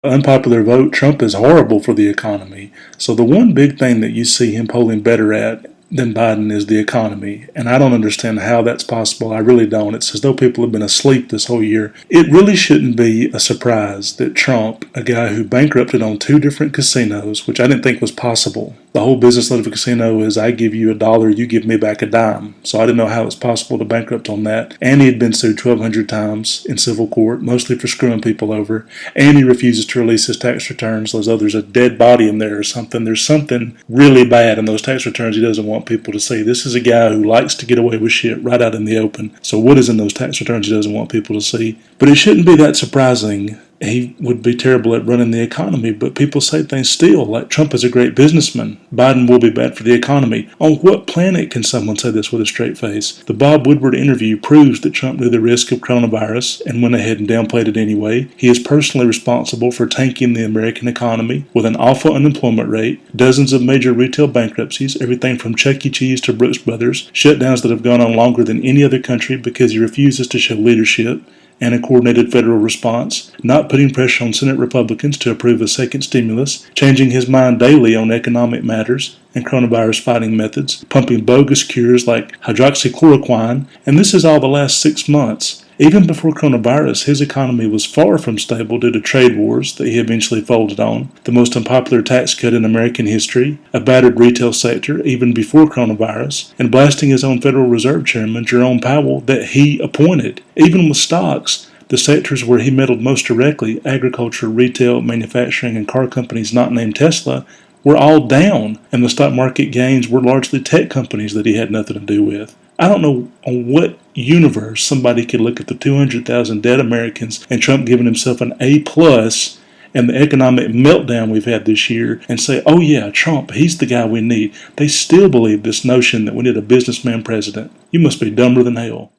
Unpopular vote, Trump is horrible for the economy. So the one big thing that you see him polling better at than Biden is the economy. And I don't understand how that's possible. I really don't. It's as though people have been asleep this whole year. It really shouldn't be a surprise that Trump, a guy who bankrupted on 2 different casinos, which I didn't think was possible. The whole business of a casino is I give you $1, you give me back a dime. So I didn't know how it was possible to bankrupt on that. And he had been sued 1,200 times in civil court, mostly for screwing people over. And he refuses to release his tax returns. There's a dead body in there or something. There's something really bad in those tax returns he doesn't want people to see. This is a guy who likes to get away with shit right out in the open. So what is in those tax returns he doesn't want people to see? But it shouldn't be that surprising. He would be terrible at running the economy, but people say things still, like Trump is a great businessman. Biden will be bad for the economy. On what planet can someone say this with a straight face? The Bob Woodward interview proves that Trump knew the risk of coronavirus and went ahead and downplayed it anyway. He is personally responsible for tanking the American economy with an awful unemployment rate, dozens of major retail bankruptcies, everything from Chuck E. Cheese to Brooks Brothers, shutdowns that have gone on longer than any other country because he refuses to show leadership and a coordinated federal response, not putting pressure on Senate Republicans to approve a second stimulus, changing his mind daily on economic matters and coronavirus fighting methods, pumping bogus cures like hydroxychloroquine, and this is all the last 6 months. Even before coronavirus, his economy was far from stable due to trade wars that he eventually folded on, the most unpopular tax cut in American history, a battered retail sector even before coronavirus, and blasting his own Federal Reserve Chairman, Jerome Powell, that he appointed. Even with stocks, the sectors where he meddled most directly, agriculture, retail, manufacturing, and car companies not named Tesla, were all down, and the stock market gains were largely tech companies that he had nothing to do with. I don't know on what universe somebody could look at the 200,000 dead Americans and Trump giving himself an A plus and the economic meltdown we've had this year and say, oh yeah, Trump, he's the guy we need. They still believe this notion that we need a businessman president. You must be dumber than hell.